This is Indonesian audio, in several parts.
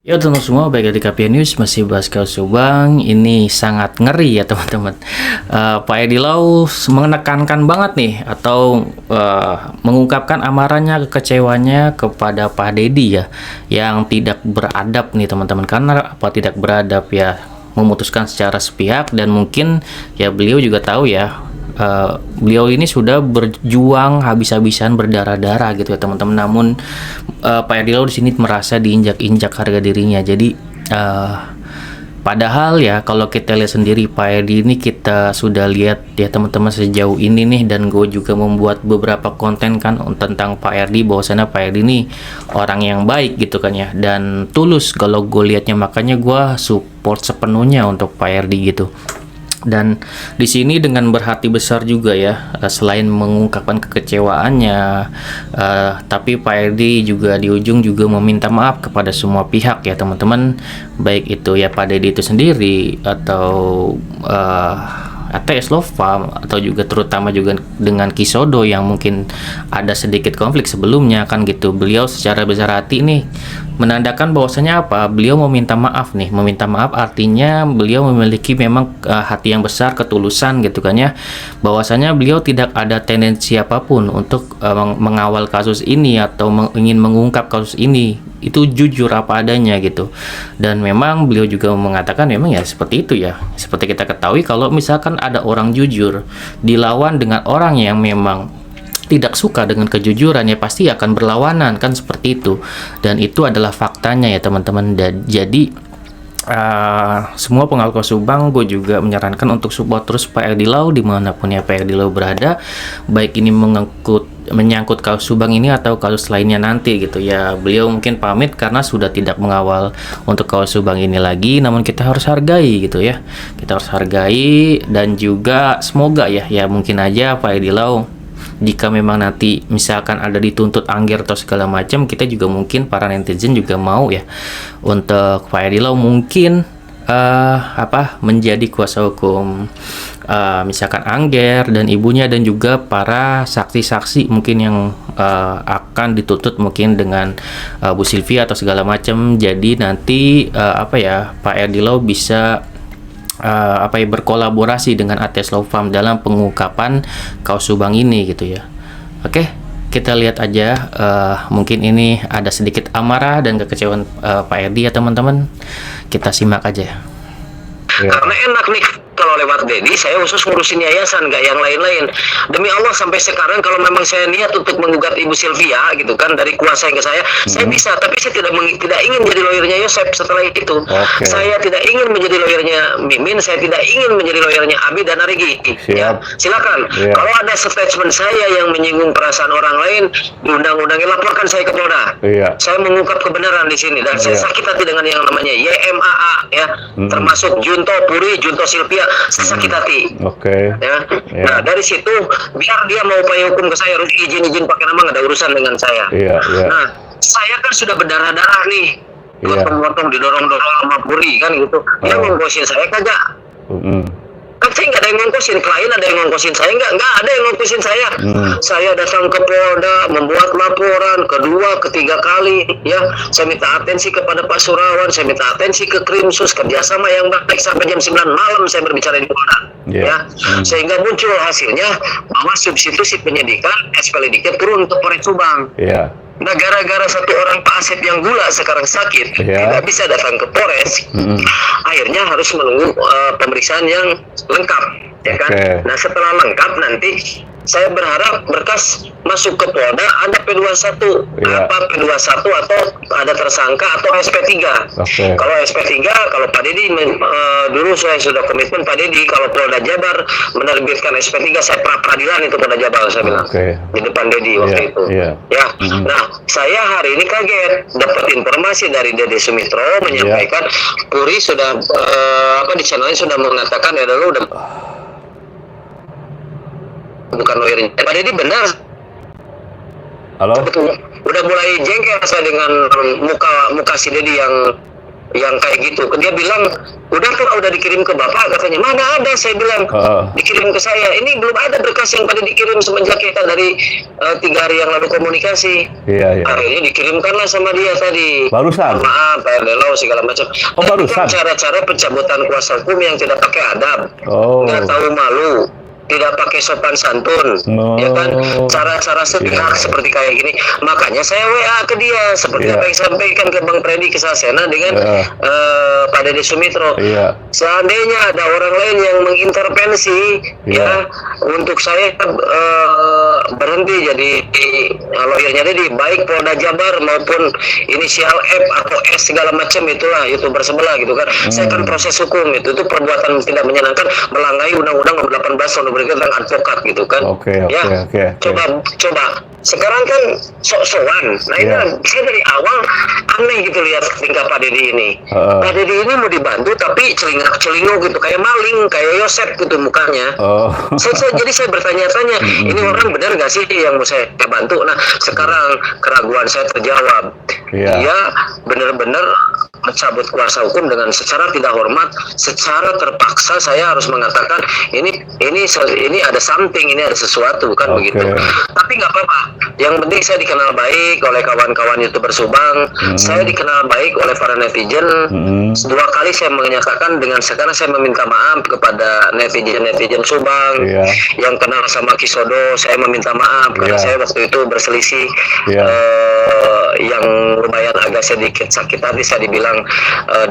Ya teman semua, baik di KPN News masih bahas kasus Subang. Ini sangat ngeri ya teman-teman. Pak Edi Lau menekankan banget nih atau mengungkapkan amarahnya, kekecewanya kepada Pak Dedi ya, yang tidak beradab nih teman-teman. Karena apa tidak beradab ya, memutuskan secara sepihak, dan mungkin ya beliau juga tahu ya, beliau ini sudah berjuang habis-habisan berdarah-darah gitu ya teman-teman. Namun Pak Edi Lau di sini merasa diinjak-injak harga dirinya. Jadi padahal ya kalau kita lihat sendiri Pak Edi ini, kita sudah lihat ya teman-teman sejauh ini nih, dan gue juga membuat beberapa konten kan tentang Pak Edi, bahwasanya Pak Edi ini orang yang baik gitu kan ya, dan tulus kalau gue lihatnya. Makanya gue support sepenuhnya untuk Pak Edi gitu. Dan di sini dengan berhati besar juga ya, selain mengungkapkan kekecewaannya, tapi Pak Edi juga di ujung juga meminta maaf kepada semua pihak ya teman-teman, baik itu ya Pak Dedi itu sendiri atau ATS Lofam, atau juga terutama juga dengan Kisodo yang mungkin ada sedikit konflik sebelumnya kan gitu. Beliau secara besar hati nih menandakan bahwasanya apa, beliau meminta maaf nih. Meminta maaf artinya beliau memiliki memang hati yang besar, ketulusan gitu kan ya, bahwasanya beliau tidak ada tendensi apapun untuk mengawal kasus ini atau ingin mengungkap kasus ini. Itu jujur apa adanya gitu. Dan memang beliau juga mengatakan memang ya seperti itu ya, seperti kita ketahui kalau misalkan ada orang jujur dilawan dengan orang yang memang tidak suka dengan kejujuran, ya pasti akan berlawanan kan, seperti itu. Dan itu adalah faktanya ya teman-teman. Dan jadi semua pengawal kasus Subang, gue juga menyarankan untuk support terus Pak Edi Lau dimanapun ya Pak Edi Lau berada, baik ini menyangkut kasus Subang ini atau kasus lainnya nanti gitu ya. Beliau mungkin pamit karena sudah tidak mengawal untuk kasus Subang ini lagi, namun kita harus hargai gitu ya, kita harus hargai. Dan juga semoga ya mungkin aja Pak Edi Lau, jika memang nanti misalkan ada dituntut angger atau segala macam, kita juga mungkin para netizen juga mau ya untuk Pak Edi Lau mungkin menjadi kuasa hukum misalkan angger dan ibunya, dan juga para saksi-saksi mungkin yang akan dituntut mungkin dengan Bu Sylvia atau segala macam. Jadi nanti Pak Edi Lau bisa berkolaborasi dengan ATS Law Firm dalam pengungkapan kasus Subang ini gitu ya. Oke, kita lihat aja, mungkin ini ada sedikit amarah dan kekecewaan Pak Edi ya teman-teman. Kita simak aja ya. Karena enak nih kalau lewat Dedi, saya khusus ngurusin yayasan, nggak yang lain-lain. Demi Allah sampai sekarang kalau memang saya niat untuk menggugat Ibu Sylvia gitu kan, dari kuasa yang ke saya bisa. Tapi saya tidak ingin menjadi lawyernya Yosep setelah itu. Saya tidak ingin menjadi lawyernya Mimin, saya tidak ingin menjadi lawyernya Abi dan Arigi. Ya, silakan. Kalau ada statement saya yang menyinggung perasaan orang lain, undang-undangnya laporkan saya ke Polda. Saya mengungkap kebenaran di sini, dan saya sakit hati dengan yang namanya YMAA ya, termasuk Junto Puri, Junto Sylvia. Saya sakit hati. Ya. Nah dari situ biar dia mau upaya hukum ke saya, harus izin pakai nama, nggak ada urusan dengan saya. Nah saya kan sudah berdarah-darah nih, potong-potong didorong-dorong sama Puri kan gitu. Dia ngongkosin saya kagak. Kan saya nggak ada yang ngongkosin, klien ada yang ngongkosin saya, nggak ada yang ngongkosin saya. Saya datang ke Polda, membuat laporan kedua, ketiga kali ya. Saya minta atensi kepada Pak Surawan, saya minta atensi ke Krimsus, kerjasama yang baik, sampai jam 9 malam saya berbicara di Polda ya. Sehingga muncul hasilnya bahwa substitusi penyidikan SPLDK turun untuk Polres Subang. Nah gara-gara satu orang Pak Asep yang gula sekarang sakit, tidak bisa datang ke Polres, akhirnya harus menunggu pemeriksaan yang lengkap ya kan. Nah setelah lengkap nanti saya berharap berkas masuk ke Polda ada P21, P21 atau ada tersangka atau SP3. Kalau SP3, kalau Pak Dedi dulu saya sudah komitmen Pak Dedi, kalau Polda Jabar menerbitkan SP3, saya pra-peradilan itu Polda Jabar, saya bilang di depan Dedi waktu itu. Ya, nah saya hari ini kaget dapat informasi dari Dede Sumitro menyampaikan Puri sudah di channelnya sudah mengatakan ya dulu udah bukan lawyernya. Pak Dedi benar. Halo. Udah mulai jengkel saya dengan muka si Dedi yang yang kayak gitu. Dia bilang, udah dikirim ke Bapak katanya. Mana ada, saya bilang, dikirim ke saya. Ini belum ada berkas yang pada dikirim semenjak kita dari 3 hari yang lalu komunikasi. Iya. Akhirnya dikirimkanlah sama dia tadi. Barusan? Maaf, Pak RD Lau segala macam. Barusan? Cara-cara pencabutan kuasa hukum yang tidak pakai adab. Nggak tahu malu. Tidak pakai sopan santun, ya kan? Cara-cara sepihak seperti kayak gini. Makanya saya WA ke dia, seperti apa yang sampaikan ke Bang Freddy Kesasena dengan Pak Dede Sumitro. Seandainya ada orang lain yang mengintervensi, ya, untuk saya berhenti jadi lawyernya Dedi, baik Polda Jabar maupun inisial F atau S segala macam itulah YouTuber sebelah gitu kan. Saya kan proses hukum itu perbuatan tidak menyenangkan, melanggar Undang-Undang Nomor 18 Tahun tentang advokat gitu kan. Coba sekarang kan sok-sokan. Nah ini saya dari awal aneh gitu lihat tingkah Pak Dedi ini. Pak Dedi ini mau dibantu tapi celingak-celinguk gitu, kayak maling, kayak Yosep gitu mukanya. Jadi saya bertanya-tanya, ini orang benar nggak sih yang mau saya bantu? Nah sekarang keraguan saya terjawab. Dia benar-benar mencabut kuasa hukum dengan secara tidak hormat, secara terpaksa. Saya harus mengatakan ini ada something, ini ada sesuatu, kan begitu. Tapi nggak apa-apa. Yang penting saya dikenal baik oleh kawan-kawan YouTuber Subang. Saya dikenal baik oleh para netizen. 2 kali saya menyatakan dengan sekarang saya meminta maaf kepada netizen Subang yang kenal sama Kisodo. Saya meminta maaf karena saya waktu itu berselisih yang lumayan agak sedikit sakit hati. Saya dibilang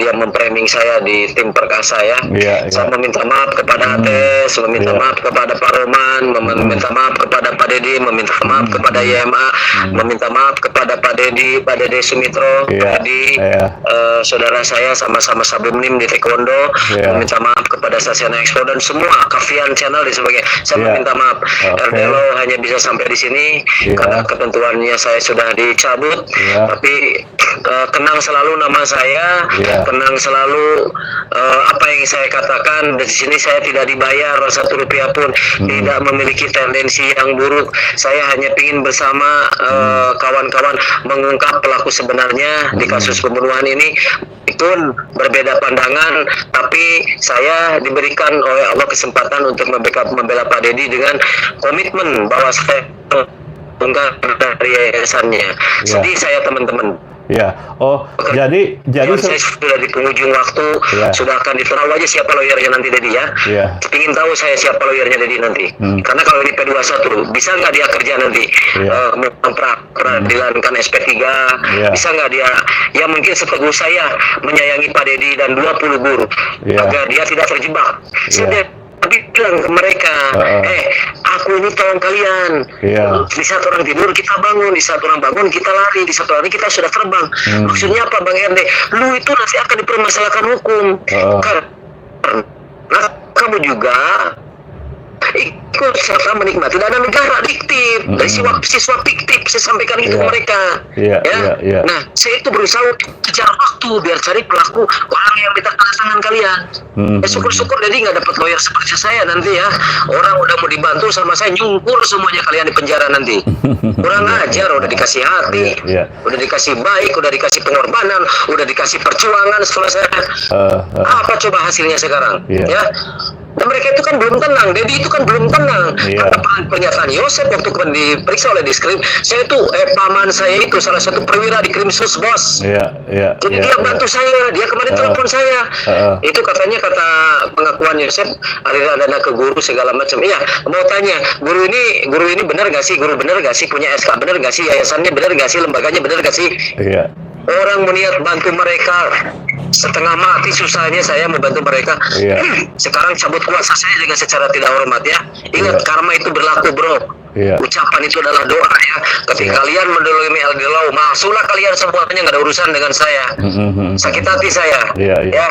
dia memframing saya di tim Perkasa ya. Saya meminta maaf kepada ATS, meminta maaf kepada Pak Roman, meminta maaf kepada Pak Dedi, meminta maaf kepada YMA, meminta maaf kepada Pak Dede Sumitro, saudara saya sama-sama Sabumnim di Taekwondo, meminta maaf kepada Sasiana Expo dan semua Kavian Channel dan sebagainya. Saya meminta maaf. RD Lau hanya bisa sampai di sini karena ketentuannya saya sudah dicabut, tapi kenang selalu nama saya, kenang selalu apa yang saya katakan. Di sini saya tidak dibayar 1 rupiah pun, tidak memiliki tendensi yang buruk. Saya hanya ingin bersama kawan-kawan mengungkap pelaku sebenarnya di kasus pembunuhan ini. Itu berbeda pandangan, tapi saya diberikan oleh Allah kesempatan untuk membela Pak Dedi dengan komitmen bahwa saya enggak dari yayasannya. Sedih saya teman-teman. Jadi saya sudah di penghujung waktu, sudah akan ditahu aja siapa lawyernya nanti Dedi ya. Ingin tahu saya siapa lawyernya Dedi nanti. Karena kalau di P21 bisa nggak dia kerja nanti peradilankan SP3, bisa nggak dia? Ya mungkin seteguh saya menyayangi Pak Dedi dan 20 guru agar dia tidak terjebak. Saya bilang ke mereka, aku ini tolong kalian. Di saat orang tidur kita bangun, di saat orang bangun kita lari, di saat lari kita sudah terbang. Maksudnya apa Bang RD? Lu itu nanti akan dipermasalahkan hukum. Karena kamu juga ikut serta menikmati dana negara diktif dari siswa fiktif. Saya sampaikan itu ke mereka. Nah, saya itu berusaha kejar waktu biar cari pelaku orang yang minta tanda tangan kalian. Syukur-syukur jadi nggak dapat lawyer seperti saya nanti ya. Orang udah mau dibantu sama saya nyungkur semuanya kalian di penjara nanti. Kurang ajar, udah dikasih hati, udah dikasih baik, udah dikasih pengorbanan, udah dikasih perjuangan setelah saya. Apa coba hasilnya sekarang? Ya. Dan mereka itu kan belum tenang, Dedi itu kan belum tenang. Karena pernyataan Yosep waktu diperiksa oleh Diskrim, saya itu paman saya itu salah satu perwira di Krimsus bos. Jadi dia bantu saya, dia kemarin telepon saya. Itu katanya kata pengakuan Yosep, aliran dana ke guru segala macam. Iya, mau tanya, guru ini benar gak sih? Guru benar gak sih? Punya SK benar gak sih? Yayasannya benar gak sih? Lembaganya benar gak sih? Orang meniat bantu mereka, setengah mati susahnya saya membantu mereka. Sekarang cabut kuasa saya juga secara tidak hormat ya. Ingat karma itu berlaku bro. Ucapan itu adalah doa ya. Ketika kalian mendolimi RD Lau, masuklah kalian semuanya, nggak ada urusan dengan saya. Sakit hati saya. Ya.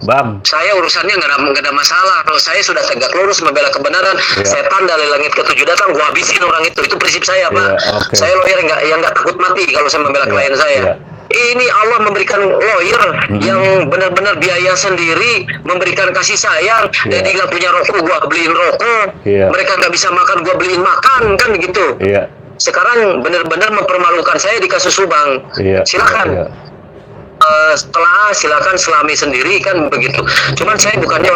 Bang, saya urusannya nggak ada masalah. Kalau saya sudah tegak lurus membela kebenaran, setan dari langit ke-7 datang, gua habisin orang itu. Itu prinsip saya, Pak. Saya lawyer yang nggak takut mati kalau saya membela klien saya. Ini Allah memberikan lawyer yang benar-benar biaya sendiri, memberikan kasih sayang. Jadi nggak punya rokok, gua beliin rokok. Mereka nggak bisa makan, gua beliin makan, kan begitu. Sekarang benar-benar mempermalukan saya di kasus Subang. Silakan. setelah silakan selami sendiri kan begitu. Cuman saya bukannya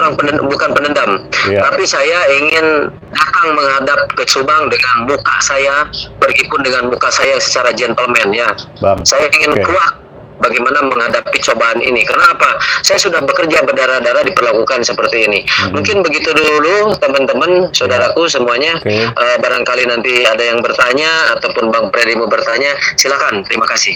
bukan penendam, Iya. tapi saya ingin datang menghadap ke Subang dengan muka saya, pergi pun dengan muka saya secara gentleman ya. Bang. Saya ingin Oke. kuat bagaimana menghadapi cobaan ini. Karena apa? Saya sudah bekerja berdarah-darah diperlakukan seperti ini. Mungkin begitu dulu teman-teman, saudaraku semuanya. Oke. Barangkali nanti ada yang bertanya ataupun Bang Freddy mau bertanya, silakan. Terima kasih.